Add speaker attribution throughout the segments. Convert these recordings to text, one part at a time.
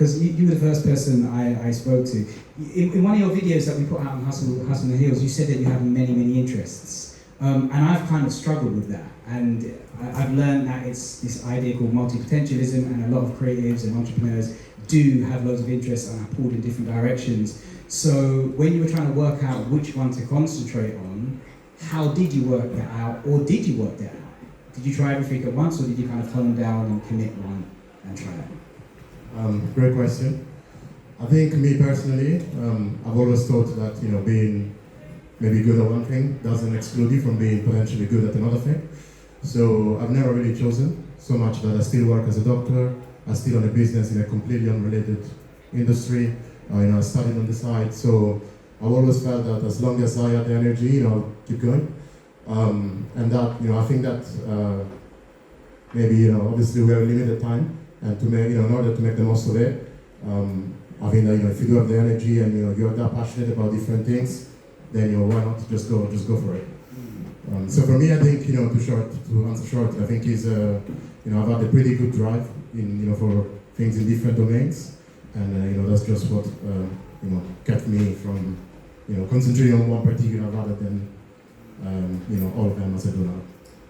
Speaker 1: because you were the first person I spoke to. In one of your videos that we put out on Hustle on the Heels, you said that you have many, many interests. And I've kind of struggled with that. And I've learned that it's this idea called multi-potentialism, and a lot of creatives and entrepreneurs do have loads of interests and are pulled in different directions. So when you were trying to work out which one to concentrate on, how did you work that out, or did you work that out? Did you try everything at once, or did you kind of hone down and commit one and try it?
Speaker 2: Great question. I think me personally, I've always thought that being maybe good at one thing doesn't exclude you from being potentially good at another thing. So I've never really chosen, so much that I still work as a doctor, I still own a business in a completely unrelated industry. I studied on the side, so I've always felt that as long as I had the energy, I'll keep going. And that, I think that maybe, obviously we have a limited time, and to make, in order to make the most of it, I think that, if you do have the energy and you're that passionate about different things, then why not just go for it. So for me, I think to answer short, I think is I've had a pretty good drive in for things in different domains, and that's just what kept me from concentrating on one particular rather than all of them as I do now.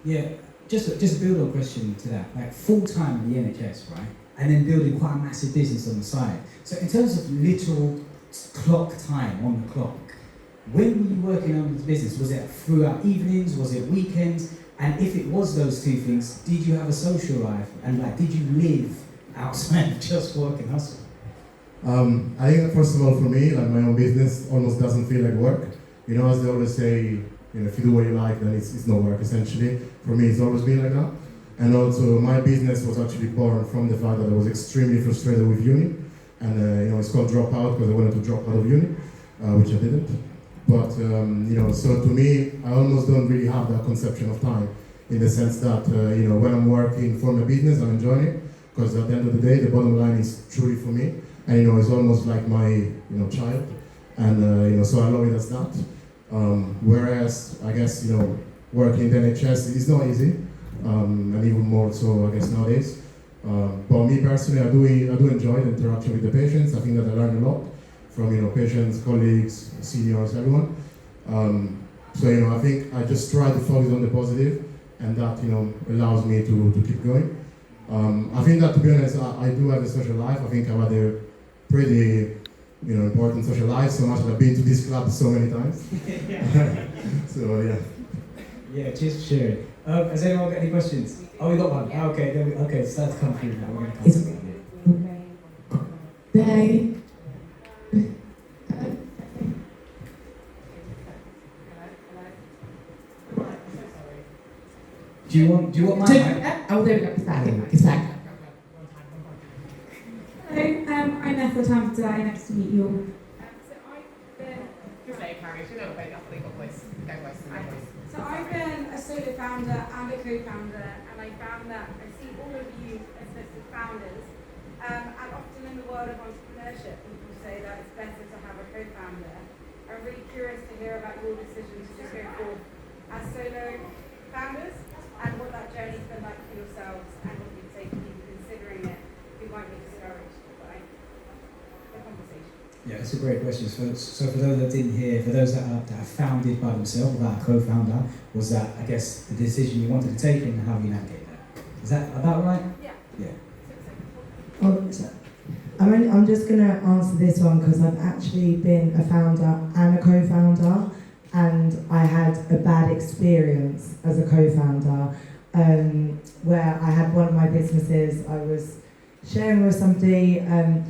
Speaker 1: Yeah, just a build on question to that, like full time in the NHS, right? And then building quite a massive business on the side. So in terms of literal clock time on the clock, when were you working on this business? Was it throughout evenings? Was it weekends? And if it was those two things, did you have a social life? And did you live outside of just work and hustle?
Speaker 2: I think first of all, for me, my own business almost doesn't feel like work. As they always say, if you do what you like, then it's no work, essentially. For me, it's always been like that. And also, my business was actually born from the fact that I was extremely frustrated with uni. And, it's called dropout because I wanted to drop out of uni, which I didn't. But, so to me, I almost don't really have that conception of time in the sense that, when I'm working for my business, I'm enjoying it. Because at the end of the day, the bottom line is truly for me. And, it's almost like my, child. And, so I love it as that. Whereas, I guess, working in the NHS is not easy. And even more so, I guess, nowadays. But me personally, I do enjoy the interaction with the patients. I think that I learned a lot from patients, colleagues, seniors, everyone. So I think I just try to focus on the positive, and that allows me to keep going. I think that, to be honest, I do have a social life. I think I've had a pretty important social life, so much that I've been to this club so many times. So yeah.
Speaker 1: Yeah, cheers for sharing. Has anyone got any questions? Oh, we got one. Yeah. Okay, start to come through now. We're going to come through.
Speaker 3: Hey.
Speaker 1: Do you want my mic?
Speaker 3: Oh, there we go. It's back.
Speaker 4: Hello, I'm Ethel Tamper. Nice to meet you all. So I've been a solo founder and a co-founder, and I found that I see all of you as listed founders, and often in the world of entrepreneurship, people say that it's better to have a co-founder. I'm really curious to hear about your decision to just go forward as solo founders, and what that journey's been like for yourselves, and what you'd say to people considering it who might be discouraged by the conversation.
Speaker 1: Yeah, it's a great question. So for those that didn't hear, for those that are founded by themselves, without a co-founder, was that, I guess, the decision you wanted to take and how you navigate that? Is that about right?
Speaker 4: Yeah.
Speaker 3: I'm just going to answer this one because I've actually been a founder and a co-founder, and I had a bad experience as a co-founder where I had one of my businesses I was sharing with somebody, and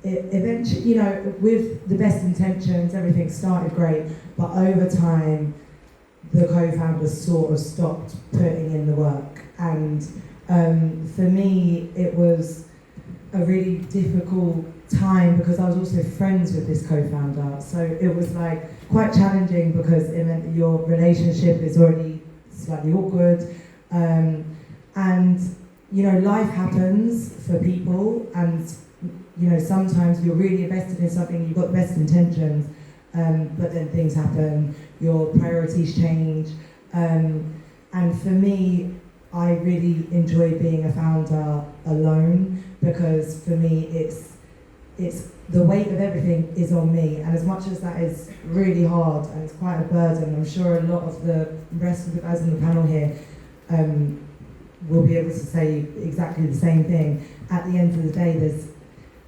Speaker 3: it eventually, with the best intentions, everything started great, but over time, the co-founder sort of stopped putting in the work. And for me, it was a really difficult time because I was also friends with this co-founder. So it was quite challenging because it meant that your relationship is already slightly awkward. And, life happens for people, and sometimes you're really invested in something, you've got the best intentions, but then things happen, your priorities change. And for me, I really enjoy being a founder alone because for me it's the weight of everything is on me, and as much as that is really hard and it's quite a burden, I'm sure a lot of the rest of the guys on the panel here will be able to say exactly the same thing. At the end of the day, there's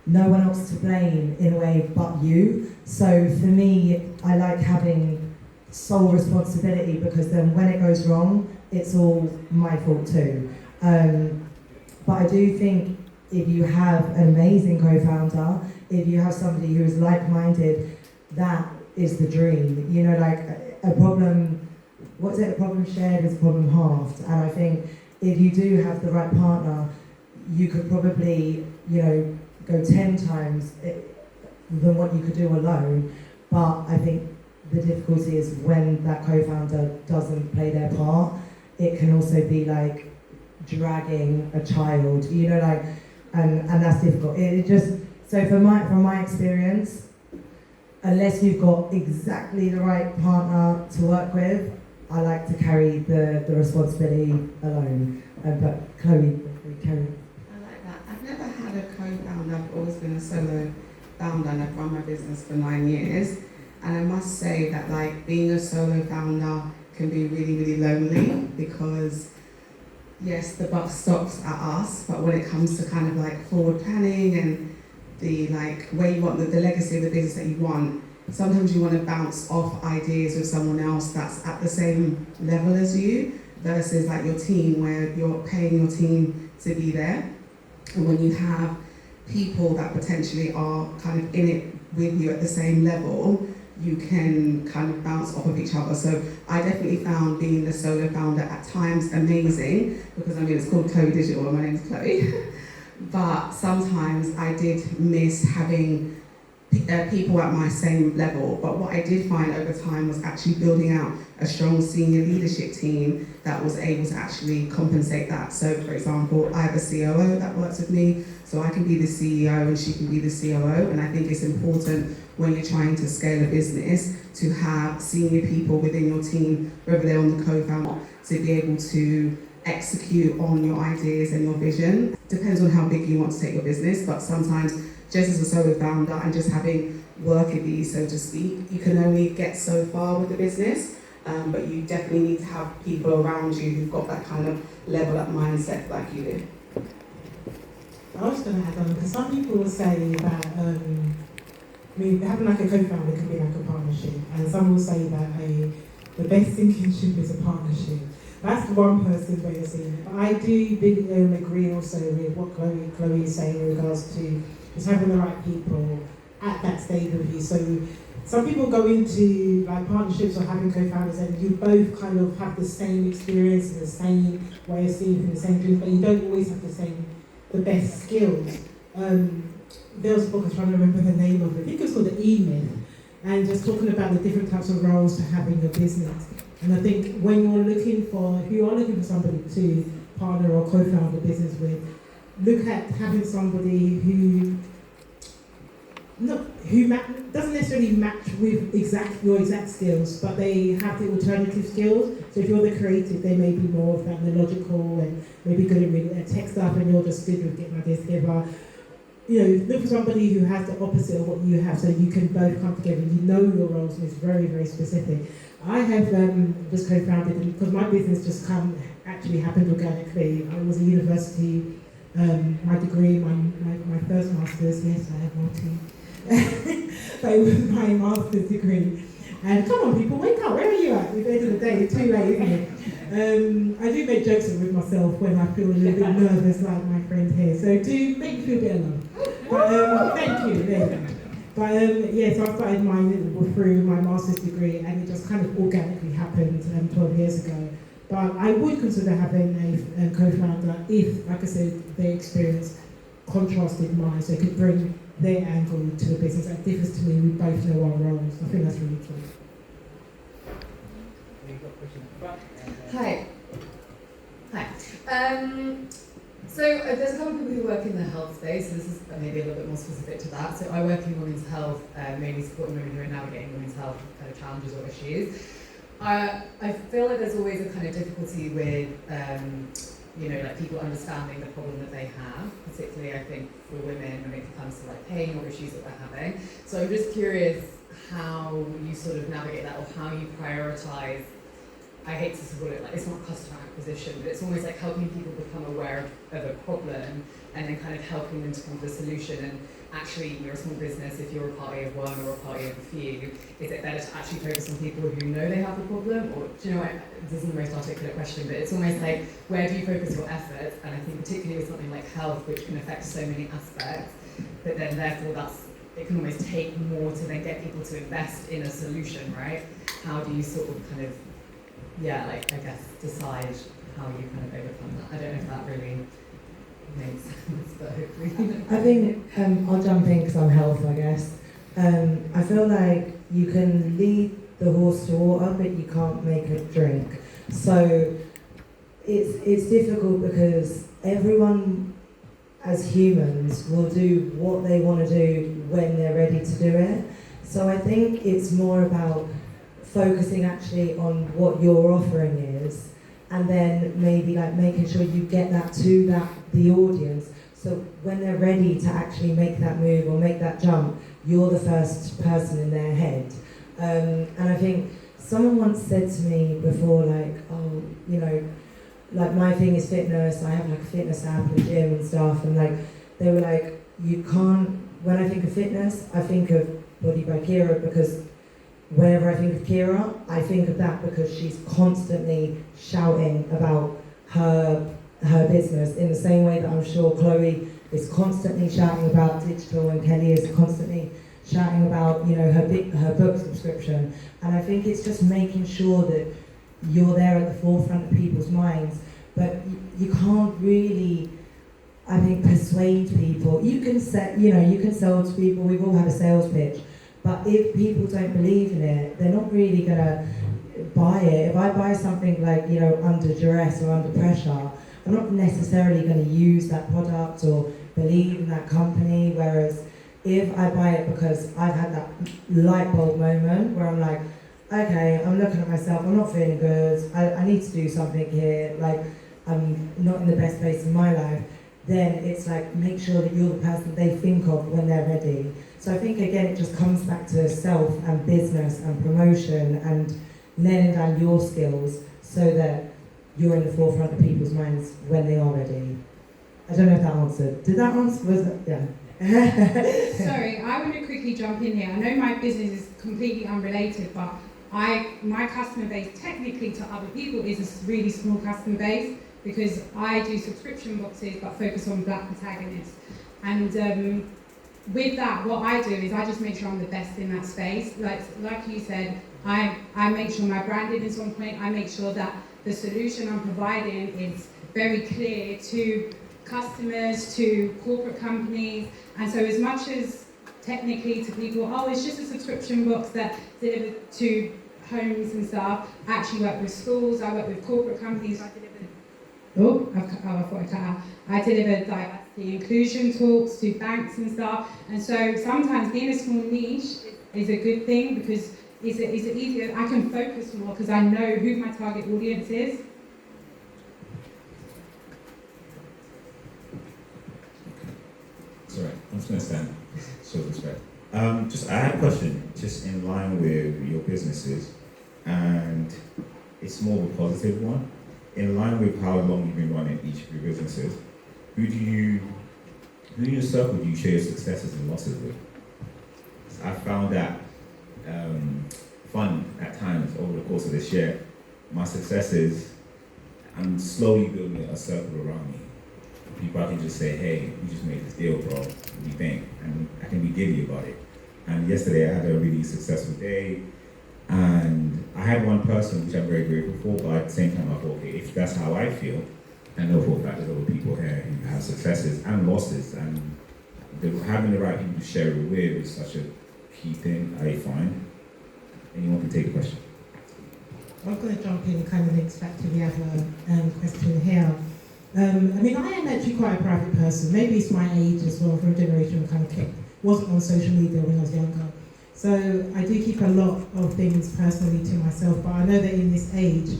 Speaker 3: no one else to blame in a way but you. So for me, I like having sole responsibility, because then when it goes wrong, it's all my fault too. But I do think if you have an amazing co-founder, if you have somebody who is like-minded, that is the dream. You know, like a problem, what's it, a problem shared is a problem halved. And I think if you do have the right partner, you could probably, you know, go 10 times than what you could do alone. But I think the difficulty is when that co-founder doesn't play their part, it can also be like dragging a child, you know, like, and that's difficult. It just, so from my experience, unless you've got exactly the right partner to work with, I like to carry the responsibility alone. But Chloe, carry.
Speaker 5: I like that. I've never had a co-founder. I've always been a solo founder, and I've run my business for 9 years. And I must say that, like, being a solo founder can be really, really lonely, because yes, the buck stops at us, but when it comes to kind of like forward planning and the like where you want the legacy of the business that you want, sometimes you want to bounce off ideas with someone else that's at the same level as you, versus like your team, where you're paying your team to be there. And when you have people that potentially are kind of in it with you at the same level, you can kind of bounce off of each other. So I definitely found being the solo founder at times amazing, because I mean, it's called Chloe Digital and my name's Chloe. But sometimes I did miss having people at my same level. But what I did find over time was actually building out a strong senior leadership team that was able to actually compensate that. So for example, I have a COO that works with me, so I can be the CEO and she can be the COO. And I think it's important when you're trying to scale a business to have senior people within your team, whether they're on the co-founder, to be able to execute on your ideas and your vision. Depends on how big you want to take your business, but sometimes just as a solo founder and just having worker bees, so to speak, you can only get so far with the business, but you definitely need to have people around you who've got that kind of level up mindset like you do.
Speaker 6: I was going to add on, because some people will say that, I mean, having like a co-founder can be like a partnership, and some will say that the best thing kinship is a partnership. That's one person way of seeing it. But I do agree also with what Chloe is saying in regards to just having the right people at that stage with you. So some people go into like partnerships or having co-founders and you both kind of have the same experience and the same way of seeing things, the same dreams, but you don't always have the best skills. There was a book, I was trying to remember the name of it, I think it was called The E-Myth, and just talking about the different types of roles to have in your business. And I think when you're looking for, if you are looking for somebody to partner or co-found a business with, look at having somebody who doesn't necessarily match with your exact skills, but they have the alternative skills. So if you're the creative, they may be more of that logical and maybe good at reading tech stuff, and you're just good with getting ideas together. You know, look for somebody who has the opposite of what you have, so you can both come together. You know your roles, and it's very, very specific. I have just co-founded, because my business just actually happened organically. I was at university, my degree, my first master's, yes, I have multi. But it was my master's degree. And come on people, wake up, where are you at? At the end of the day, it's too late, isn't it? I do make jokes with myself when I feel a little bit nervous, like my friend here. So do make me feel a bit alone. But thank you, there you go. But yeah, so I started mine through my master's degree, and it just kind of organically happened 12 years ago. But I would consider having a co-founder if, like I said, their experience contrasted mine, so it could bring their angle to the business. That differs to me, we both know our roles. I think that's really key.
Speaker 7: Hi. So there's a couple of people who work in the health space, so this is maybe a little bit more specific to that. So I work in women's health, mainly supporting women who are navigating women's health kind of challenges or issues. I feel like there's always a kind of difficulty with you know, like people understanding the problem that they have, particularly I think for women when it comes to like pain or issues that they're having. So I'm just curious how you sort of navigate that, or how you prioritize. I hate to call it like, it's not customer acquisition, but it's almost like helping people become aware of a problem and then kind of helping them to come to a solution. And actually, you're a small business, if you're a party of one or a party of a few, is it better to actually focus on people who know they have a problem? Or, do you know what, this isn't the most articulate question, but it's almost like, where do you focus your efforts? And I think particularly with something like health, which can affect so many aspects, but then therefore it can almost take more to then get people to invest in a solution, right? How do you sort of kind of, I guess, decide how you kind of overcome that? I don't know if that really makes sense, but hopefully.
Speaker 3: I think I'll jump in because I'm health, I guess. I feel like you can lead the horse to water, but you can't make it drink. So it's difficult because everyone, as humans, will do what they want to do when they're ready to do it. So I think it's more about focusing actually on what your offering is, and then maybe like making sure you get that to the audience, so when they're ready to actually make that move or make that jump, you're the first person in their head. And I think someone once said to me before, like, oh, you know, like my thing is fitness, I have like a fitness app and gym and stuff, and like they were like, you can't, when I think of fitness, I think of Body by Kira, because whenever I think of Kira, I think of that because she's constantly shouting about her business, in the same way that I'm sure Chloe is constantly shouting about digital and Kelly is constantly shouting about, you know, her book subscription. And I think it's just making sure that you're there at the forefront of people's minds, but you can't really, I think, persuade people. You can sell to people, we've all had a sales pitch, but if people don't believe in it, they're not really gonna buy it. If I buy something like, you know, under duress or under pressure, I'm not necessarily gonna use that product or believe in that company, whereas if I buy it because I've had that light bulb moment where I'm like, okay, I'm looking at myself, I'm not feeling good, I need to do something here, like I'm not in the best place in my life, then it's like, make sure that you're the person they think of when they're ready. So I think again, it just comes back to self and business and promotion and nailing down your skills so that you're in the forefront of people's minds when they are ready. I don't know if that answered. Did that answer? Was it? Yeah.
Speaker 4: Sorry, I want to quickly jump in here. I know my business is completely unrelated, but my customer base, technically to other people, is a really small customer base because I do subscription boxes but focus on Black protagonists. And with that, what I do is I just make sure I'm the best in that space. Like you said, I make sure my branding is on point. I make sure that the solution I'm providing is very clear to customers, to corporate companies. And so as much as technically to people, oh, it's just a subscription box that delivered to homes and stuff, I actually work with schools, I work with corporate companies. I thought I cut out. I delivered like the inclusion talks to banks and stuff. And so sometimes being a small niche is a good thing because it's easier, I can focus more because I know who my target audience is.
Speaker 8: Sorry, I'm just going to stand. So respect. I had a question, just in line with your businesses, and it's more of a positive one. In line with how long you've been running each of your businesses, who in your circle do you share your successes and losses with? I found that fun at times over the course of this year. My successes, I'm slowly building a circle around me. People I can just say, hey, we just made this deal, bro. What do you think? And I can be giddy about it. And yesterday I had a really successful day, and I had one person which I'm very grateful for, but at the same time I thought, okay, if that's how I feel, I know for a fact there's other people here who have successes and losses, and having the right people to share it with is such a key thing, I find. Anyone can take the question.
Speaker 6: I'm going to jump in and kind of links back to the other question here. I mean, I am actually quite a private person. Maybe it's my age as well, from a generation that kind of wasn't on social media when I was younger. So I do keep a lot of things personally to myself, but I know that in this age,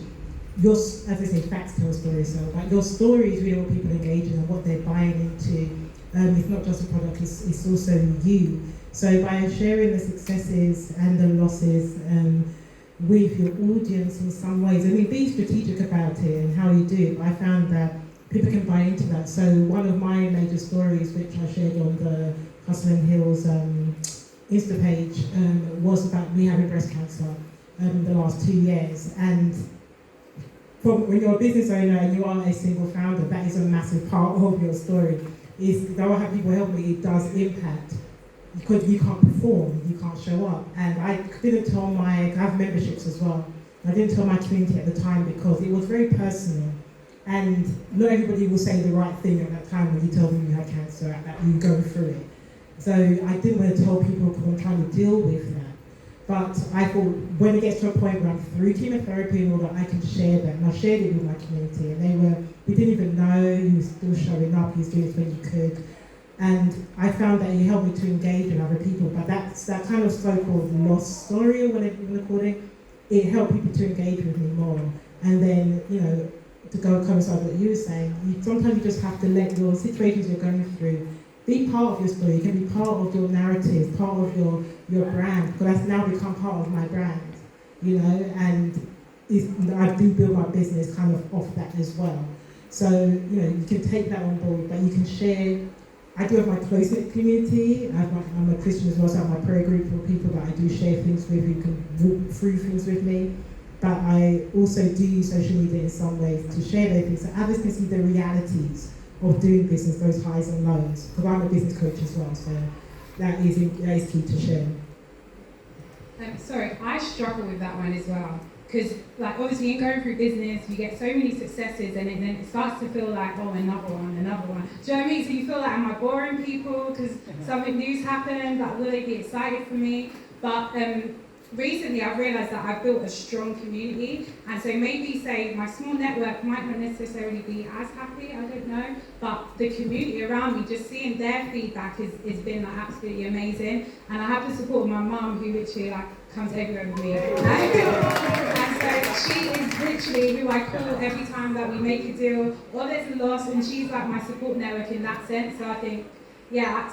Speaker 6: as I say, facts tell stories. So, like your story is really what people engage in and what they're buying into. It's not just a product; it's also you. So by sharing the successes and the losses with your audience in some ways, I mean, be strategic about it and how you do it. I found that people can buy into that. So one of my major stories, which I shared on the Hustle and Hills Insta page, was about me having breast cancer the last 2 years. And when you're a business owner and you are a single founder, that is a massive part of your story. Though I have people help me, it does impact. Because you can't perform, you can't show up. And I didn't tell I have memberships as well. I didn't tell my community at the time because it was very personal. And not everybody will say the right thing at that time when you tell them you had cancer, that you go through it. So I didn't want to tell people because I'm trying to deal with that. But I thought when it gets to a point where I'm through chemotherapy and all that, I can share that. And I shared it with my community. And we didn't even know he was still showing up, he was doing it when he could. And I found that it helped me to engage with other people, but that kind of so-called lost story, or whatever you want to call it, it helped people to engage with me more. And then, to go coincide with what you were saying, sometimes you just have to let your situations you're going through be part of your story. It can be part of your narrative, part of your brand, because that's now become part of my brand, and I do build my business kind of off that as well. So, you can take that on board, but you can share. I do have my close-knit community. I'm a Christian as well, so I have my prayer group for people that I do share things with, who can walk through things with me. But I also do use social media in some ways to share those things, so others can see the realities of doing business, those highs and lows. Because I'm a business coach as well, so that is key to share.
Speaker 4: Sorry, I struggle with that one as well. Because, obviously, in going through business, you get so many successes, and then it starts to feel like, oh, another one. Do you know what I mean? So you feel like, am I boring people? Because something new's happened, will they be excited for me? But recently, I've realised that I've built a strong community, and so maybe, say, my small network might not necessarily be as happy, I don't know, but the community around me, just seeing their feedback has been absolutely amazing. And I have the support of my mum, who literally comes everywhere with me. And so she is literally who I call every time that we make a deal or there's a loss, and she's like my support network in that sense. So I think,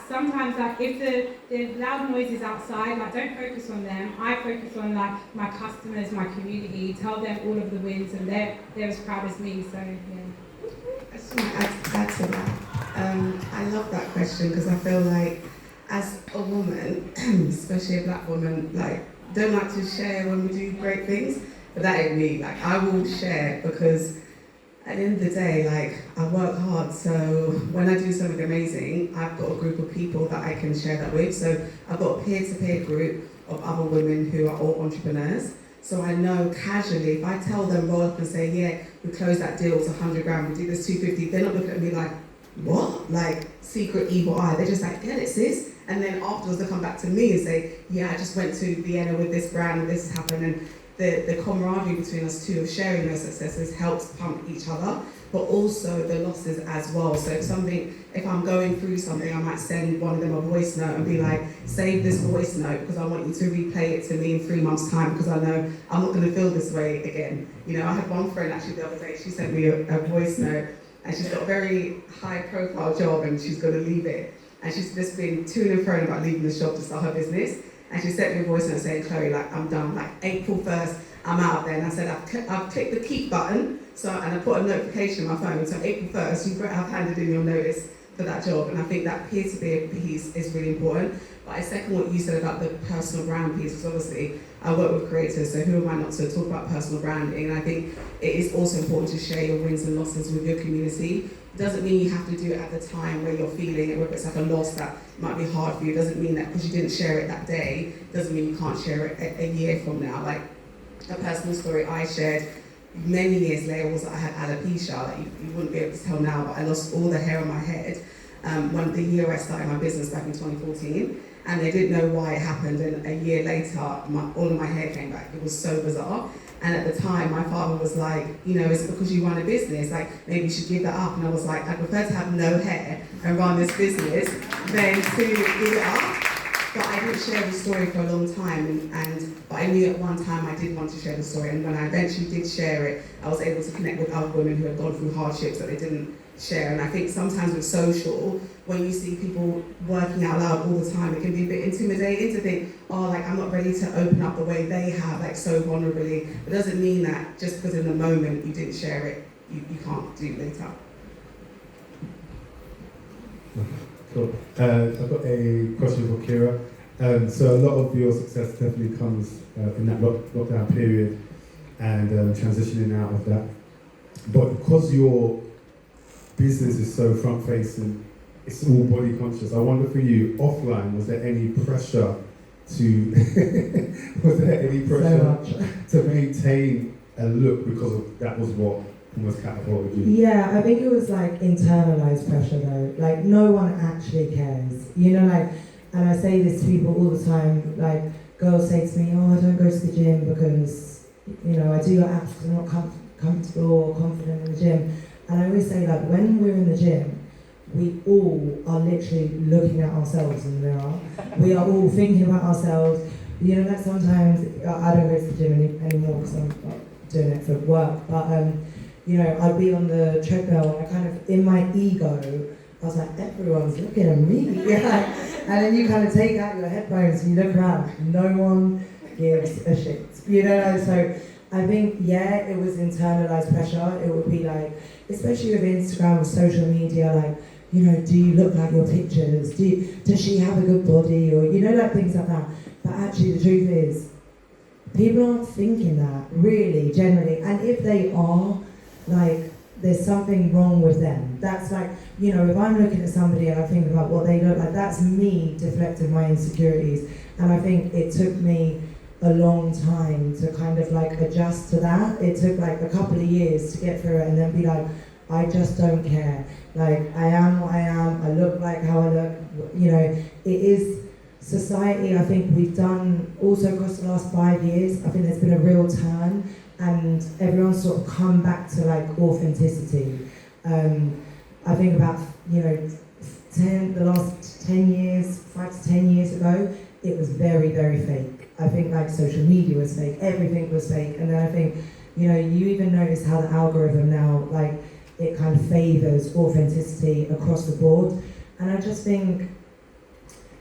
Speaker 4: sometimes if the loud noise is outside, don't focus on them. I focus on my customers, my community, tell them all of the wins, and they're as proud as me. So
Speaker 5: I just want to add to that. I love that question because I feel like as a woman, especially a black woman, don't like to share when we do great things, but that ain't me. I will share because at the end of the day, I work hard, so when I do something amazing, I've got a group of people that I can share that with. So I've got a peer-to-peer group of other women who are all entrepreneurs. So I know casually, if I tell them, roll up and say, yeah, we closed that deal, it's 100 grand, we do this 250, they're not looking at me like, what? Secret evil eye. They're just get it, sis. And then afterwards they come back to me and say, yeah, I just went to Vienna with this brand and this has happened. And the camaraderie between us two of sharing those successes helps pump each other, but also the losses as well. So if I'm going through something, I might send one of them a voice note and be like, save this voice note because I want you to replay it to me in 3 months' time because I know I'm not going to feel this way again. I had one friend actually the other day, she sent me a voice note and she's got a very high profile job and she's going to leave it. And she's just been to and fro about leaving the shop to start her business. And she sent me a voice note saying, Chloe, I'm done. April 1st, I'm out of there. And I said, I've clicked the keep button. And I put a notification on my phone. So April 1st, you better have handed in your notice for that job. And I think that peer-to-peer piece is really important. But I second what you said about the personal brand piece, because obviously I work with creators, so who am I not to talk about personal branding? And I think it is also important to share your wins and losses with your community. It doesn't mean you have to do it at the time where you're feeling it, whether it's a loss that might be hard for you. It doesn't mean that because you didn't share it that day, doesn't mean you can't share it a year from now. A personal story I shared many years later was that I had alopecia. You wouldn't be able to tell now, but I lost all the hair on my head the year I started my business back in 2014. And they didn't know why it happened, and a year later, all of my hair came back. It was so bizarre. And at the time, my father was like, is it because you run a business? Maybe you should give that up. And I was like, I prefer to have no hair and run this business than to give it up. But I didn't share the story for a long time, but I knew at one time I did want to share the story, and when I eventually did share it, I was able to connect with other women who had gone through hardships that they didn't share. And I think sometimes with social, when you see people working out loud all the time, it can be a bit intimidating to think, oh, like, I'm not ready to open up the way they have, like, so vulnerably. It doesn't mean that just because in the moment you didn't share it, you can't do later.
Speaker 9: Cool. I've got a question for Kira. So a lot of your success definitely comes in that lockdown period and transitioning out of that. But because your business is so front-facing, it's all body conscious. I wonder for you, offline, was there any pressure to maintain a look because of that was what almost catapulted you?
Speaker 3: Yeah, I think it was like internalized pressure though. Like no one actually cares. You know, like, and I say this to people all the time, like girls say to me, oh, I don't go to the gym because, you know, I do your abs because I'm not comfortable or confident in the gym. And I always say, like, when we're in the gym, we all are literally looking at ourselves in the mirror. We are all thinking about ourselves. You know, like sometimes, I don't go to the gym anymore because I'm doing it for work, but, you know, I'd be on the treadmill and I kind of, in my ego, I was like, everyone's looking at me. Yeah. And then you kind of take out your headphones and you look around, no one gives a shit. You know, so I think, yeah, it was internalized pressure. It would be like, especially with Instagram or social media, like, you know, do you look like your pictures? Does she have a good body? Or, you know, like things like that. But actually the truth is, people aren't thinking that, really, generally. And if they are, like, there's something wrong with them. That's like, you know, if I'm looking at somebody and I think about what they look like, that's me deflecting my insecurities. And I think it took me a long time to kind of like adjust to that. It took like a couple of years to get through it and then be like, I just don't care. Like, I am what I am, I look like how I look, you know, it is society. I think we've done, also across the last 5 years, I think there's been a real turn and everyone's sort of come back to like authenticity. I think about, you know, the last 10 years, 5 to 10 years ago, it was very, very fake. I think like social media was fake, everything was fake. And then I think, you know, you even notice how the algorithm now, like, it kind of favours authenticity across the board. And I just think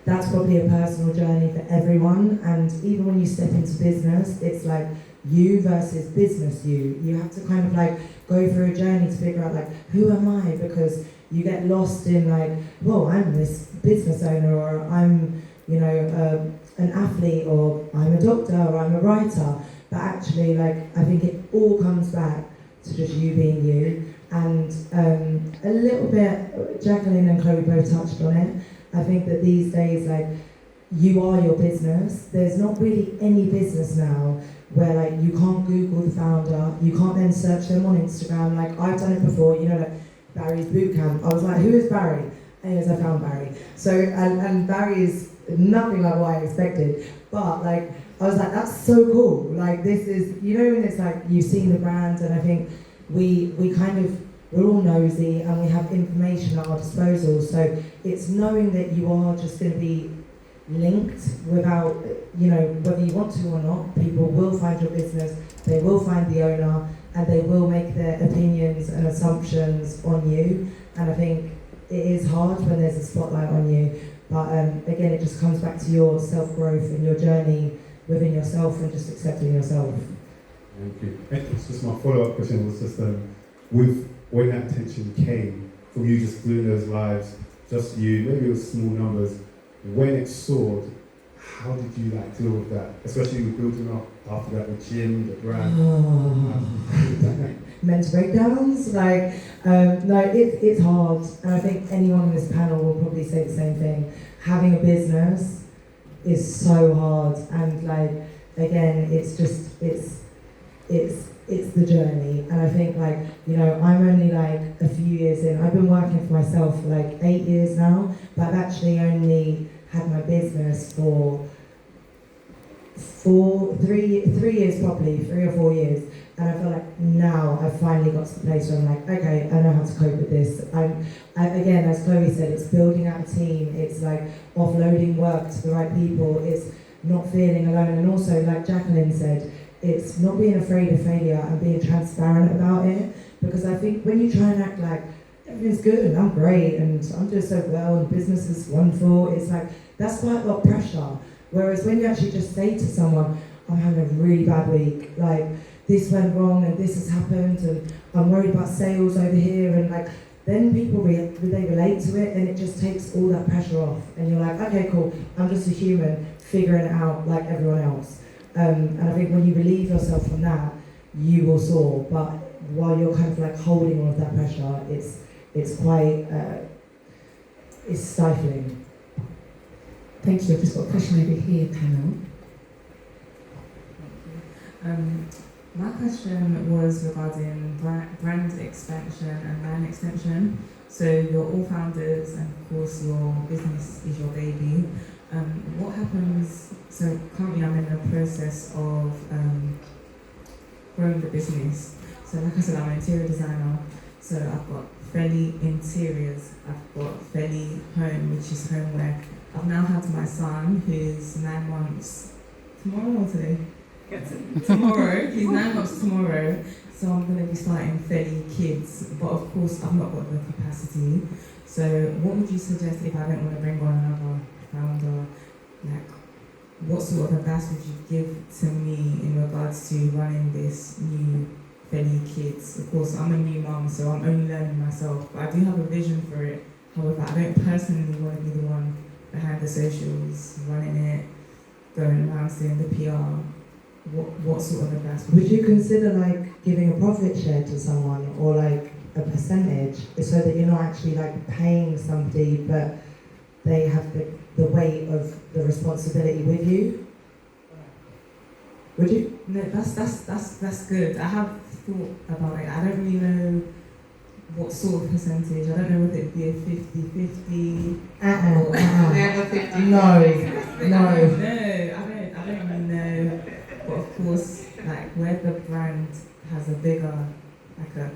Speaker 3: that's probably a personal journey for everyone. And even when you step into business, it's like you versus business you. You have to kind of like go through a journey to figure out like, who am I? Because you get lost in like, well, I'm this business owner, or I'm, you know, an athlete, or I'm a doctor, or I'm a writer. But actually, like, I think it all comes back to just you being you. And a little bit, Jacqueline and Chloe both touched on it. I think that these days, like, you are your business. There's not really any business now where, like, you can't Google the founder, you can't then search them on Instagram. Like, I've done it before, you know, like Barry's Bootcamp. I was like, who is Barry? Anyways, I found Barry. So, and Barry is nothing like what I expected. But, like, I was like, that's so cool. Like, this is, you know, when it's like, you've seen the brand, and I think we kind of, we're all nosy and we have information at our disposal. So it's knowing that you are just going to be linked without, you know, whether you want to or not, people will find your business, they will find the owner, and they will make their opinions and assumptions on you. And I think it is hard when there's a spotlight on you. But again, it just comes back to your self-growth and your journey within yourself and just accepting yourself.
Speaker 9: Thank you. It's just my follow-up question was just with when that attention came from you just doing those lives, just you, maybe it was small numbers, when it soared, how did you like deal with that? Especially with building up after that, the gym, the brand.
Speaker 3: Mental breakdowns, like, no, it's hard. And I think anyone on this panel will probably say the same thing. Having a business is so hard. And like, again, it's just, it's the journey. And I think, like, you know, I'm only like a few years in. I've been working for myself for like 8 years now, but I've actually only had my business for 3 years properly, 3 or 4 years. And I feel like now I've finally got to the place where I'm like, okay, I know how to cope with this. Again, as Chloe said, it's building out a team. It's like offloading work to the right people. It's not feeling alone. And also, like Jacqueline said, it's not being afraid of failure and being transparent about it. Because I think when you try and act like everything's good and I'm great and I'm doing so well and business is wonderful, it's like, that's quite a lot of pressure. Whereas when you actually just say to someone, I'm having a really bad week, like, this went wrong and this has happened and I'm worried about sales over here, and like then people they relate to it and it just takes all that pressure off and you're like, okay, cool, I'm just a human figuring it out like everyone else. And I think when you relieve yourself from that, you will soar. But while you're kind of like holding all of that pressure, it's quite it's stifling.
Speaker 10: Thank you. I've just got a question over here, panel.
Speaker 11: My question was regarding brand expansion and line extension. So you're all founders, and of course your business is your baby. What happens? So currently I'm in the process of growing the business. So like I said, I'm an interior designer. So I've got Felly Interiors, I've got Felly Home, which is homeware. I've now had my son, who's 9 months. Tomorrow or today? Tomorrow. He's 9 months tomorrow. So I'm going to be starting Felly Kids. But of course, I've not got the capacity. So what would you suggest if I don't want to bring on another founder? Like, what sort of advice would you give to me in regards to running this new Felly Kids? Of course, I'm a new mum, so I'm only learning myself. But I do have a vision for it. However, I don't personally want to be the one behind the socials, running it, going around doing the PR. What sort of advice
Speaker 3: would you consider like giving a profit share to someone or like a percentage so that you're not actually like paying somebody but they have the weight of the responsibility with you? Would you?
Speaker 11: No, that's good. I have thought about it. I don't really know what sort of percentage. I don't know whether it'd be a 50-50.
Speaker 5: Never 50.
Speaker 3: No.
Speaker 11: I don't really know. But of course, like where the brand has a bigger,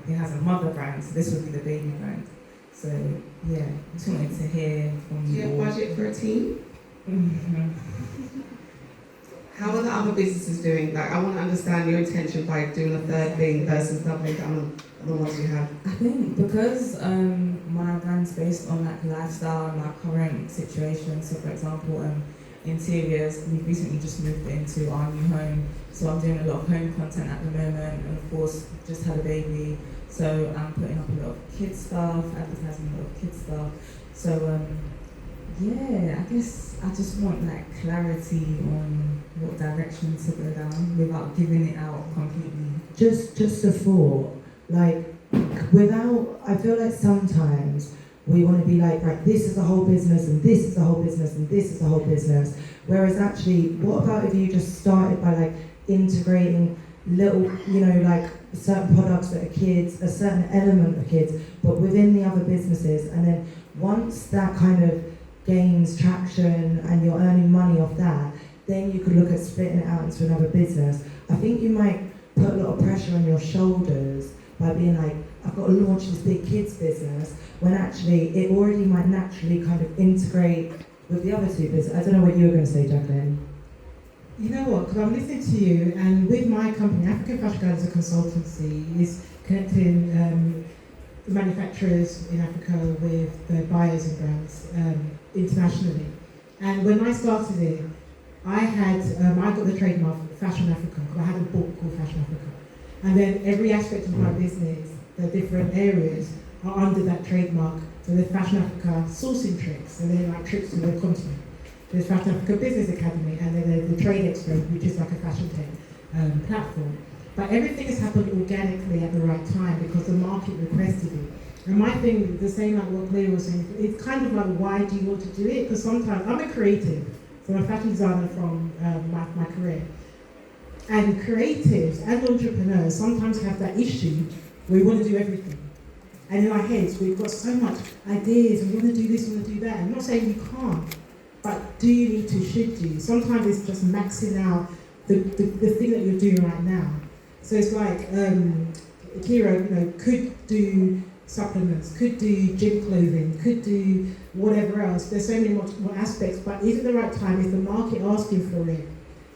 Speaker 11: it has a mother brand, so this would be the baby brand. So yeah, just wanted to hear from you.
Speaker 5: Do you have budget for a team?
Speaker 11: Mm-hmm.
Speaker 5: How are the other businesses doing? Like, I want to understand your intention by doing a third thing versus doubling down on the ones you have.
Speaker 11: I think because my brand's based on like lifestyle and my current situation. So for example, interiors, we've recently just moved into our new home, so I'm doing a lot of home content at the moment, and of course just had a baby, so I'm putting up a lot of kids stuff, advertising a lot of kids stuff. So yeah, I guess I just want like clarity on what direction to go down without giving it out completely.
Speaker 3: Just a thought, like without, I feel like sometimes we want to be like, right, this is the whole business, and this is the whole business, and this is the whole business. Whereas actually, what about if you just started by like integrating little, like certain products that are kids, a certain element of kids, but within the other businesses, and then once that kind of gains traction and you're earning money off that, then you could look at splitting it out into another business. I think you might put a lot of pressure on your shoulders by being like, I've got to launch this big kids business, when actually it already might naturally kind of integrate with the other two businesses. I don't know what you were going to say, Jacqueline.
Speaker 6: You know what, because I'm listening to you, and with my company, African Fashion Guide is a consultancy, is connecting the manufacturers in Africa with the buyers and brands internationally. And when I started it, I got the trademark Fashion Africa, because I had a book called Fashion Africa. And then every aspect of my business, the different areas, are under that trademark. So there's Fashion Africa sourcing trips, and then like trips to the continent. There's Fashion Africa Business Academy, and then there's the Trade Expo, which is like a fashion tech platform. But everything has happened organically at the right time because the market requested it. And my thing, the same like what Claire was saying, it's kind of like, why do you want to do it? Because sometimes, I'm a creative, so I'm a fashion designer from my career. And creatives and entrepreneurs sometimes have that issue where we want to do everything. And in our heads, we've got so much ideas, and we want to do this, we want to do that. I'm not saying you can't, but do you need to, should you? Sometimes it's just maxing out the thing that you're doing right now. So it's like Kira, could do supplements, could do gym clothing, could do whatever else. There's so many more aspects, but is it the right time? Is the market asking for it?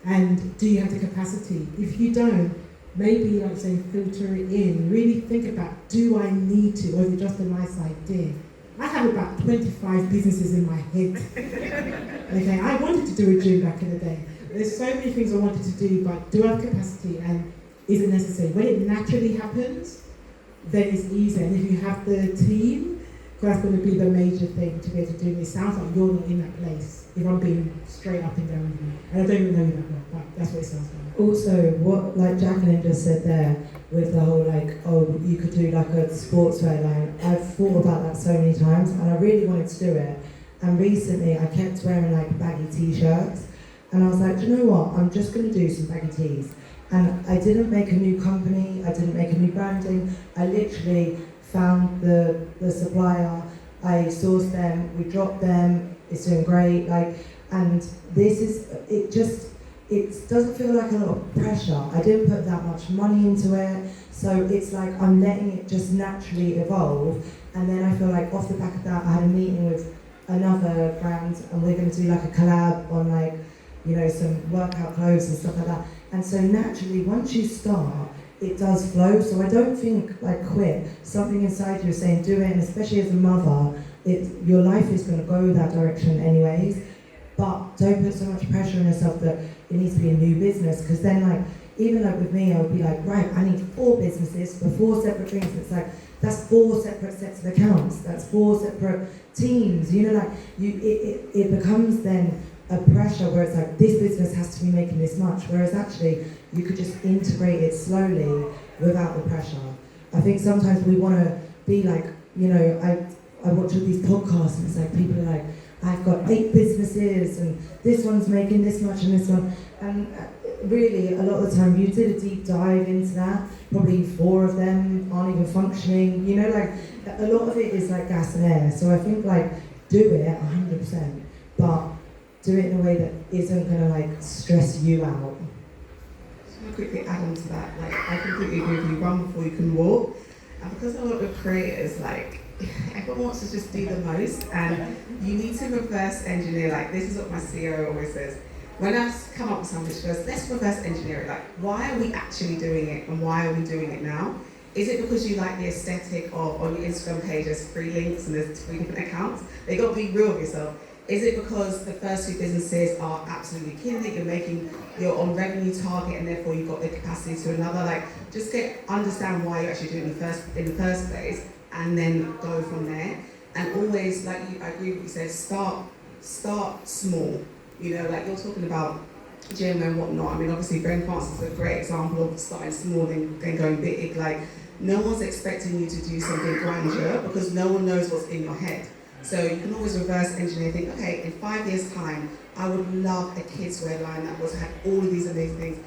Speaker 6: And do you have the capacity? If you don't, maybe, like saying, filter it in. Really think about, do I need to, or is it just a nice idea? I have about 25 businesses in my head. Okay, I wanted to do a gym back in the day. There's so many things I wanted to do, but do I have capacity and is it necessary? When it naturally happens, then it's easier. And if you have the team, that's going to be the major thing to be able to do. It sounds like you're not in that place, if I'm being straight up and down with you. And I don't even know you that well, but that's what it sounds like.
Speaker 3: Also, what like Jacqueline just said there, with the whole you could do like a sportswear line. I've thought about that so many times, and I really wanted to do it. And recently, I kept wearing like baggy t-shirts, and I was like, do you know what? I'm just going to do some baggy tees. And I didn't make a new company. I didn't make a new branding. I literally found the supplier. I sourced them. We dropped them. It's doing great. And this is it doesn't feel like a lot of pressure. I didn't put that much money into it, so it's like I'm letting it just naturally evolve. And then I feel like off the back of that, I had a meeting with another brand, and we're going to do like a collab on some workout clothes and stuff like that. And so naturally, once you start, it does flow. So I don't think quit. Something inside you is saying do it, and especially as a mother, your life is going to go that direction anyways. But don't put so much pressure on yourself that it needs to be a new business, because then even with me, I would be like, right, I need 4 businesses for 4 separate things. It's like, that's 4 separate sets of accounts, that's 4 separate teams, it becomes then a pressure where it's like, this business has to be making this much, whereas actually, you could just integrate it slowly without the pressure. I think sometimes we want to be like, I watch all these podcasts and it's like, people are like, I've got 8 businesses and this one's making this much and this one. And really, a lot of the time, you did a deep dive into that. Probably 4 of them aren't even functioning. A lot of it is like gas and air. So I think do it 100%, but do it in a way that isn't going to stress you out.
Speaker 5: Just want to quickly add on to that. I completely agree with you. Run before you can walk. And because I work with creators, everyone wants to just do the most, and you need to reverse engineer. This is what my CEO always says. When I come up with something, she goes, let's reverse engineer it. Why are we actually doing it, and why are we doing it now? Is it because you like the aesthetic of on your Instagram page there's 3 links and there's 3 different accounts? They got to be real with yourself. Is it because the first 2 businesses are absolutely killing it, you're on revenue target, and therefore you've got the capacity to another? Just understand why you're actually doing it in the first place, and then go from there. And always, I agree with what you said, start small. You're talking about gym and whatnot. Obviously Ben Francis is a great example of starting small and then going big. No one's expecting you to do something grandeur because no one knows what's in your head. So you can always reverse engineer, think, okay, in 5 years' time, I would love a kids' wear line that had all of these amazing things.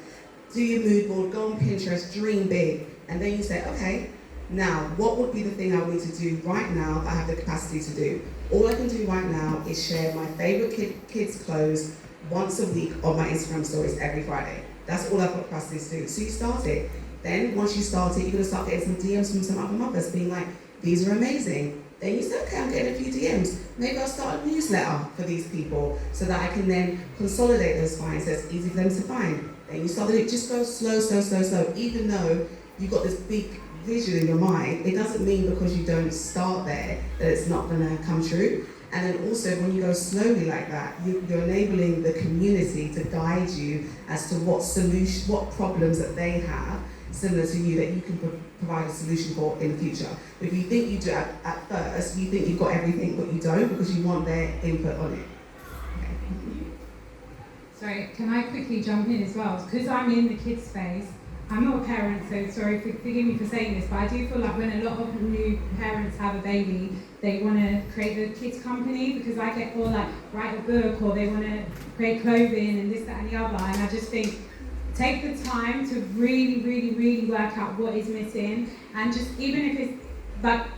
Speaker 5: Do your mood board, go on Pinterest, dream big. And then you say, okay, now, what would be the thing I need to do right now that I have the capacity to do? All I can do right now is share my favourite kids' clothes once a week on my Instagram stories every Friday. That's all I've got capacity to do. So you start it. Then once you start it, you're going to start getting some DMs from some other mothers being like, these are amazing. Then you say, okay, I'm getting a few DMs. Maybe I'll start a newsletter for these people so that I can then consolidate those finds so it's easy for them to find. Then you start it, just go slow. Even though you've got this big vision in your mind, it doesn't mean because you don't start there that it's not going to come true. And then also when you go slowly like that, you're enabling the community to guide you as to what problems that they have similar to you that you can provide a solution for in the future. But if you think you do it at first, you think you've got everything, but you don't because you want their input on it. Okay.
Speaker 4: Sorry, can I quickly jump in as well? Because I'm in the kids space, I'm not a parent, so sorry, forgive me for saying this, but I do feel like when a lot of new parents have a baby, they want to create a kids company because I get all write a book or they want to create clothing and this, that and the other, and I just think take the time to really work out what is missing, and just even if it's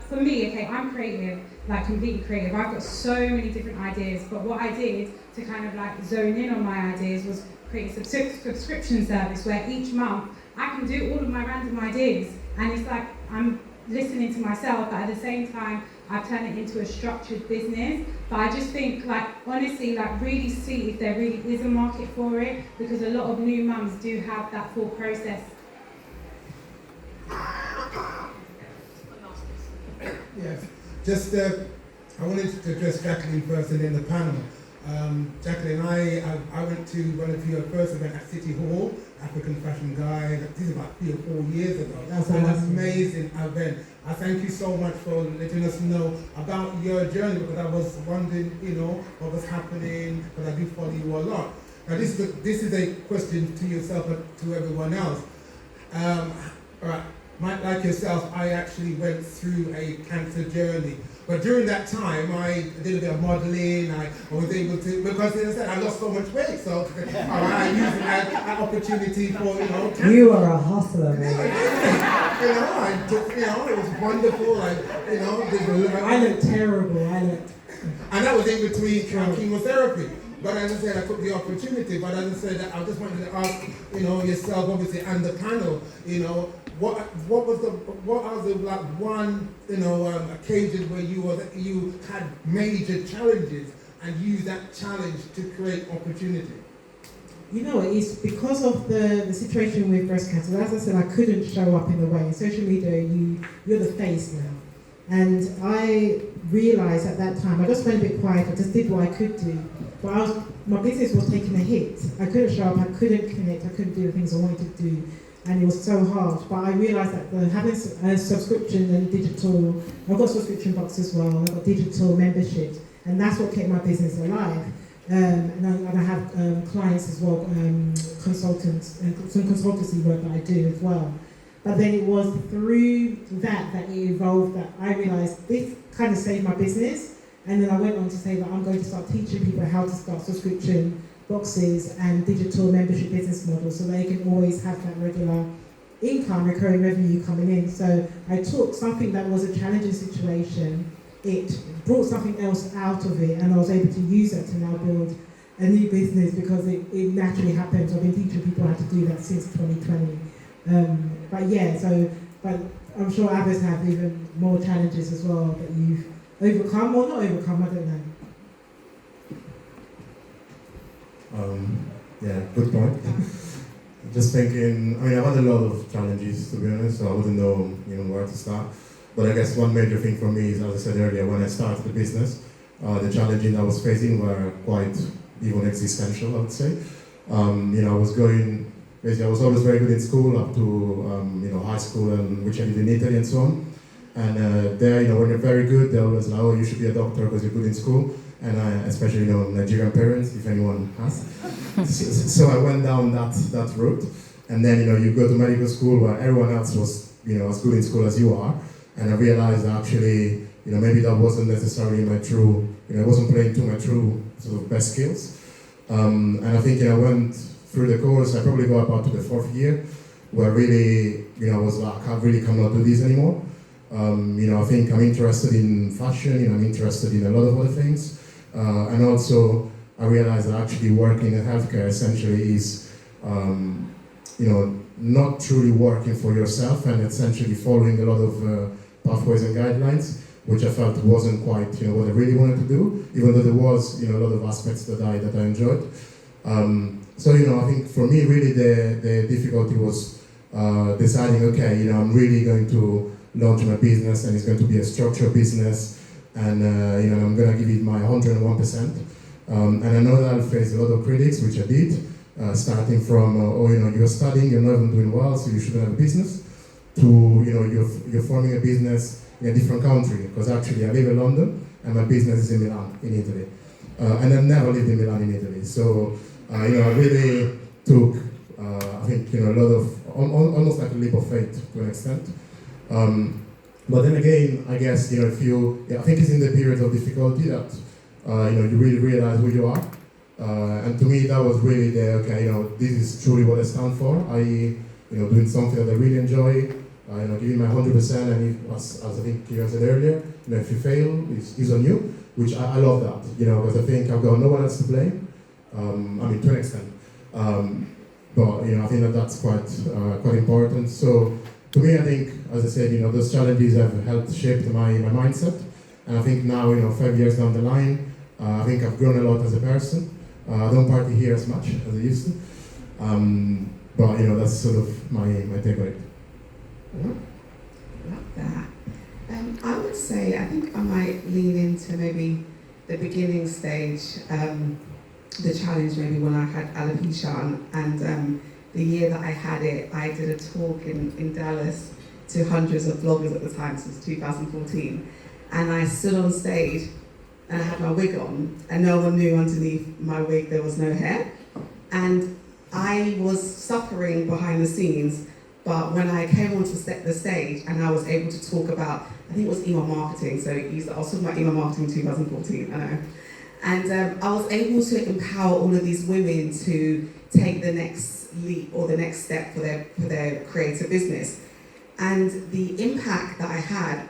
Speaker 4: for me, okay, I'm creative, completely creative. I've got so many different ideas, but what I did to kind of zone in on my ideas was create a subscription service where each month I can do all of my random ideas, and it's like I'm listening to myself, but at the same time, I've turned it into a structured business. But I just think, like, honestly, like, really see if there really is a market for it, because a lot of new mums do have that full process.
Speaker 12: Yes, just I wanted to address Jacqueline first and then the panel. Jacqueline, I went to one of your first event at City Hall, African Fashion Guide. This is about 3 or 4 years ago.
Speaker 6: That's
Speaker 12: an
Speaker 6: awesome.
Speaker 12: amazing event. I thank you so much for letting us know about your journey, because I was wondering, what was happening, because I do follow you a lot. Now this is a question to yourself and to everyone else. All right. Like yourself, I actually went through a cancer journey. But during that time, I did a bit of modeling. I was able to, because as I said, I lost so much weight. So I used that opportunity for, cancer.
Speaker 3: You are a hustler, man.
Speaker 12: I took, it was wonderful.
Speaker 6: I look terrible.
Speaker 12: And that was in between chemotherapy. But as I said, I took the opportunity. But as I said, I just wanted to ask, yourself, obviously, and the panel, what are the like one occasion where you had major challenges and used that challenge to create opportunity?
Speaker 6: It's because of the situation with breast cancer. As I said, I couldn't show up in the way. In social media, you're the face now. And I realised at that time, I just went a bit quiet, I just did what I could do. But my business was taking a hit. I couldn't show up, I couldn't connect, I couldn't do the things I wanted to do. And it was so hard. But I realised that having a subscription and digital, I've got a subscription box as well, I've got digital memberships, and that's what kept my business alive. And I have clients as well, consultants, and some consultancy work that I do as well. But then it was through that it evolved, that I realised this kind of saved my business. And then I went on to say that I'm going to start teaching people how to start subscription boxes and digital membership business models, so they can always have that regular income, recurring revenue coming in. So I took something that was a challenging situation, it brought something else out of it, and I was able to use that to now build a new business, because it naturally happens. I've been teaching people how to do that since 2020. But I'm sure others have even more challenges as well that you've overcome or not overcome, I don't know.
Speaker 2: Good point. Just thinking, I've had a lot of challenges, to be honest, so I wouldn't know where to start. But I guess one major thing for me is, as I said earlier, when I started the business, the challenges I was facing were quite even existential, I would say. I was always very good in school up to high school, and which I did in Italy and so on. And there, when you're very good, they're always like, oh, you should be a doctor because you're good in school. And especially, Nigerian parents, if anyone has. So I went down that route. And then, you go to medical school where everyone else was, as good in school as you are. And I realized actually, maybe that wasn't necessarily my true, I wasn't playing to my true sort of best skills. And I think, I went through the course, I probably got about to the 4th year, where really, I was like, I really cannot do this anymore. I think I'm interested in fashion, I'm interested in a lot of other things. And also, I realized that actually working in healthcare essentially is, not truly working for yourself and essentially following a lot of pathways and guidelines, which I felt wasn't quite, what I really wanted to do, even though there was, a lot of aspects that I enjoyed. So, I think for me, really the difficulty was deciding, okay, I'm really going to launch my business, and it's going to be a structured business, and I'm going to give it my 101%. And I know that I'll face a lot of critics, which I did, starting from, you're studying, you're not even doing well, so you shouldn't have a business, to, you're forming a business in a different country, because actually I live in London, and my business is in Milan, in Italy. And I've never lived in Milan, in Italy. So, I really took, I think, a lot of, almost like a leap of faith to an extent. But then again, I guess, I think it's in the period of difficulty that, you really realize who you are. And to me, that was really this is truly what I stand for. Doing something that I really enjoy, giving my 100%, and as I think you said earlier, if you fail, it's on you, which I love that, because I think I've got no one else to blame. To an extent. but I think that's quite important. So to me, I think, as I said, those challenges have helped shape my mindset, and I think now, 5 years down the line, I think I've grown a lot as a person. I don't party here as much as I used to, but that's sort of my takeaway.
Speaker 5: Love that. I would say, I think I might lean into maybe the beginning stage, the challenge maybe when I had alopecia, and the year that I had it, I did a talk in Dallas to hundreds of bloggers at the time, since 2014, and I stood on stage and I had my wig on, and no one knew underneath my wig there was no hair, and I was suffering behind the scenes. But when I came onto the stage and I was able to talk about, I think it was email marketing, so I was talking about email marketing in 2014, I know. And I was able to empower all of these women to take the next leap or the next step for their creative business. And the impact that I had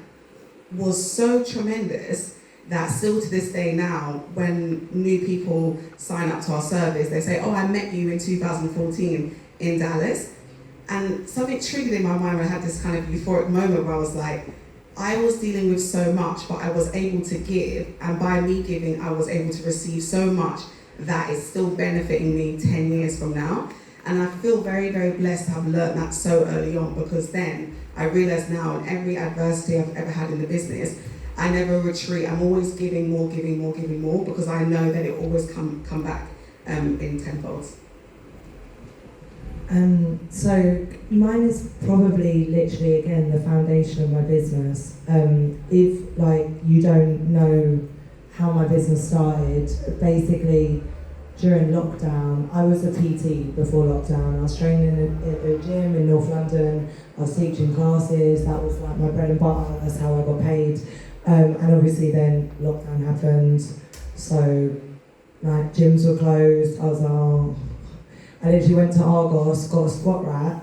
Speaker 5: was so tremendous that still to this day now, when new people sign up to our service, they say, oh, I met you in 2014 in Dallas. And something triggered in my mind when I had this kind of euphoric moment where I was like, I was dealing with so much, but I was able to give. And by me giving, I was able to receive so much that is still benefiting me 10 years from now. And I feel very, very blessed to have learned that so early on, because then I realize now in every adversity I've ever had in the business, I never retreat. I'm always giving more, because I know that it always come back in tenfold.
Speaker 3: So mine is probably literally, again, the foundation of my business. If you don't know how my business started, basically during lockdown, I was a PT before lockdown. I was training in a gym in North London. I was teaching classes. That was like my bread and butter. That's how I got paid. And obviously then lockdown happened. So like gyms were closed. I was like, oh. I literally went to Argos, got a squat rack,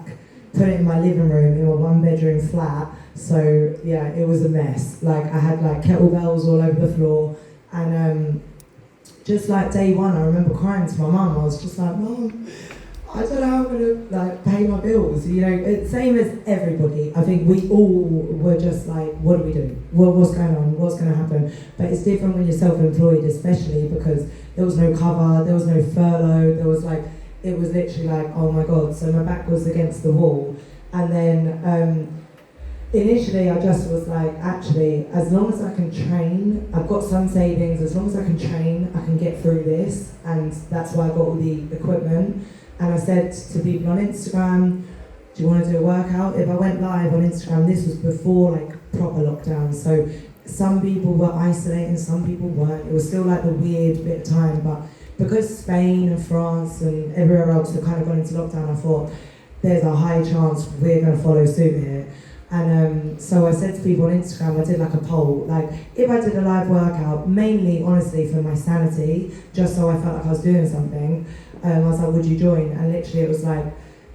Speaker 3: put it in my living room in a 1-bedroom flat. So yeah, it was a mess. Like I had like kettlebells all over the floor, and just like day one, I remember crying to my mum. I was just like, Mum, I don't know how I'm gonna like pay my bills. It's same as everybody. I think we all were just like, what do we do? What's going on? What's going to happen? But it's different when you're self-employed, especially because there was no cover, there was no furlough, there was like. It was literally like, oh my God, so my back was against the wall. And then initially I just was like, actually, as long as I can train, I've got some savings, as long as I can train, I can get through this. And that's why I got all the equipment. And I said to people on Instagram, do you want to do a workout? If I went live on Instagram, this was before like proper lockdown. So some people were isolating, some people weren't. It was still like the weird bit of time, but because Spain and France and everywhere else had kind of gone into lockdown, I thought there's a high chance we're going to follow suit here. And so I said to people on Instagram, I did like a poll, like if I did a live workout, mainly honestly for my sanity, just so I felt like I was doing something, I was like, would you join? And literally it was like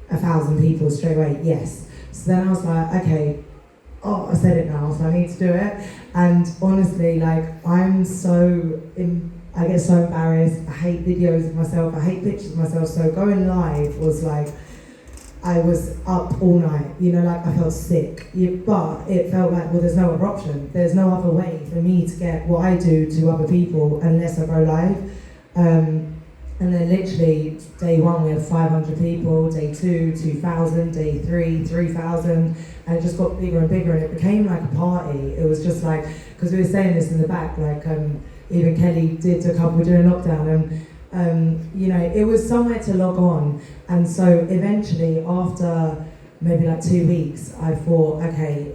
Speaker 3: 1,000 people straight away, yes. So then I was like, okay, I said it now, so I need to do it. And honestly, like I get so embarrassed. I hate videos of myself. I hate pictures of myself. So going live was like, I was up all night. Like I felt sick. But it felt like, well, there's no other option. There's no other way for me to get what I do to other people unless I go live. And then literally day one we had 500 people. Day 2, 2,000. Day 3, 3,000. And it just got bigger and bigger. And it became like a party. It was just like, because we were saying this in the back, like. Even Kelly did a couple during lockdown, and it was somewhere to log on. And so eventually, after maybe like 2 weeks, I thought, okay,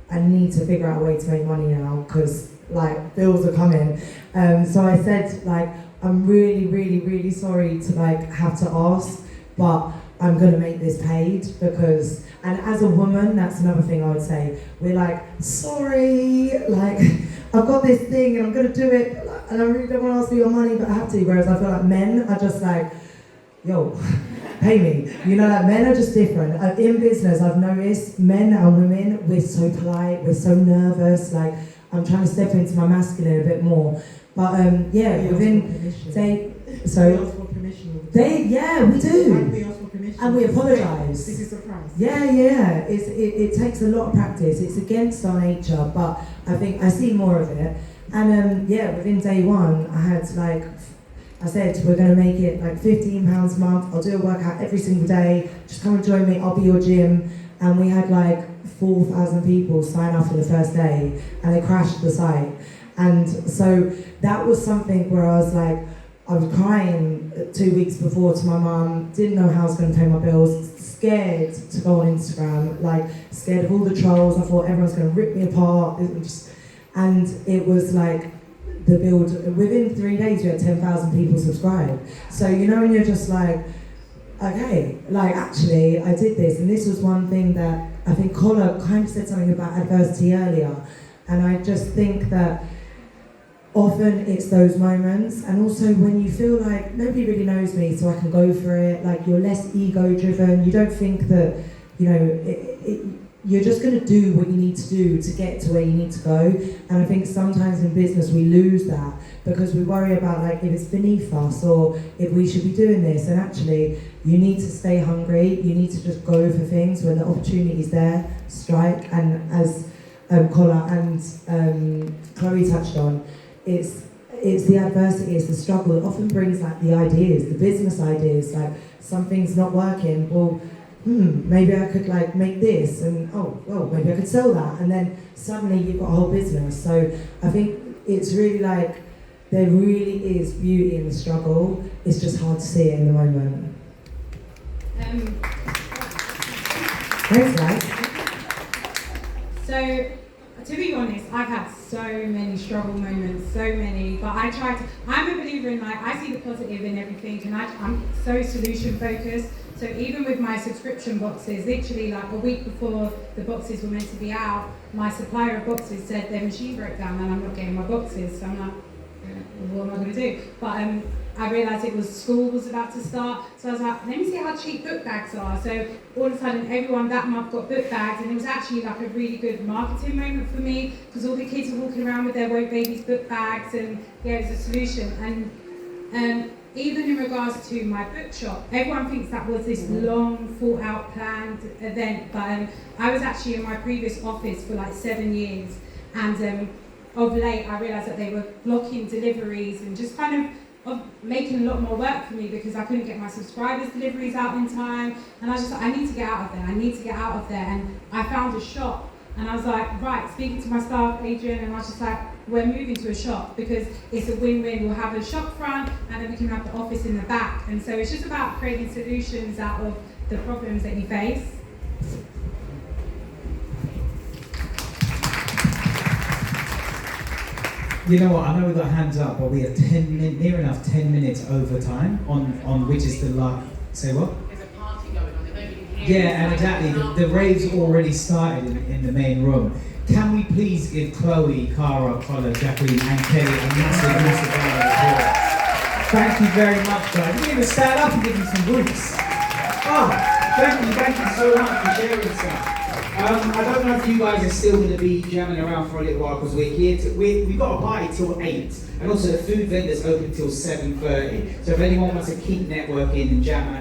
Speaker 3: I need to figure out a way to make money now because like bills are coming. So I said, like, I'm really, really, really sorry to like have to ask, but I'm gonna make this paid because, and as a woman, that's another thing I would say. We're like, sorry, like. I've got this thing and I'm going to do it and I really don't want to ask for your money, but I have to. Whereas I feel like men are just like, yo, pay me. Like men are just different. In business, I've noticed men and women, we're so polite, we're so nervous. Like I'm trying to step into my masculine a bit more. But within,
Speaker 6: we ask for permission.
Speaker 3: we do.
Speaker 6: We ask for permission. permission.
Speaker 3: And we apologise.
Speaker 6: This is the price.
Speaker 3: Yeah. It takes a lot of practice. It's against our nature, but I think I see more of it. And within day one, I had I said, we're going to make it like £15 a month. I'll do a workout every single day. Just come and join me. I'll be your gym. And we had like 4,000 people sign up for the first day, and they crashed the site. And so that was something where I was like, I was crying 2 weeks before to my mum, didn't know how I was going to pay my bills, scared to go on Instagram, like scared of all the trolls. I thought everyone's going to rip me apart. And it was like, the build, within 3 days we had 10,000 people subscribe. So when you're just like, okay, like actually I did this. And this was one thing that I think Collar kind of said something about adversity earlier. And I just think that often it's those moments, and also when you feel like nobody really knows me, so I can go for it, like you're less ego driven, you don't think that, you're just going to do what you need to do to get to where you need to go. And I think sometimes in business we lose that because we worry about like if it's beneath us or if we should be doing this. And actually, you need to stay hungry. You need to just go for things when the opportunity is there. Strike. And as Collar and Chloe touched on, it's the adversity, it's the struggle. It often brings like the ideas, the business ideas. Like something's not working. Well, maybe I could like make this, and maybe I could sell that, and then suddenly you've got a whole business. So I think it's really like there really is beauty in the struggle. It's just hard to see it in the moment. Thanks, guys.
Speaker 4: So, to be honest, I've had so many struggle moments, so many, but I'm a believer in I see the positive in everything, and I'm so solution focused. So even with my subscription boxes, literally like a week before the boxes were meant to be out, my supplier of boxes said their machine broke down and I'm not getting my boxes. So I'm like, what am I going to do? But I realised school was about to start, so I was like, let me see how cheap book bags are. So all of a sudden everyone that month got book bags, and it was actually like a really good marketing moment for me because all the kids were walking around with their Woke Babies book bags, and it was a solution. And even in regards to my bookshop, everyone thinks that was this long, thought-out, planned event, but I was actually in my previous office for like 7 years, and of late I realised that they were blocking deliveries and just kind of making a lot more work for me because I couldn't get my subscribers' deliveries out in time, and I was just like, I need to get out of there, and I found a shop, and I was like, right, speaking to my staff, Adrian, and I was just like, we're moving to a shop because it's a win-win. We'll have a shop front and then we can have the office in the back. And so it's just about creating solutions out of the problems that you face.
Speaker 1: You know what, I know we've got hands up, but we are near enough 10 minutes over time on which is the last. Say what?
Speaker 7: There's a party going on.
Speaker 1: Yeah, and exactly. The rave's already started in the main room. Can we please give Chloe, Cara, Colin, Jacqueline, and Kelly a massive round of applause? Thank you very much, guys. We're going to stand up and give them some roots. Thank you so much for sharing stuff. I don't know if you guys are still going to be jamming around for a little while because we're here. We've got a party till 8, and also the food vendors open till 7:30. So if anyone wants to keep networking and jamming.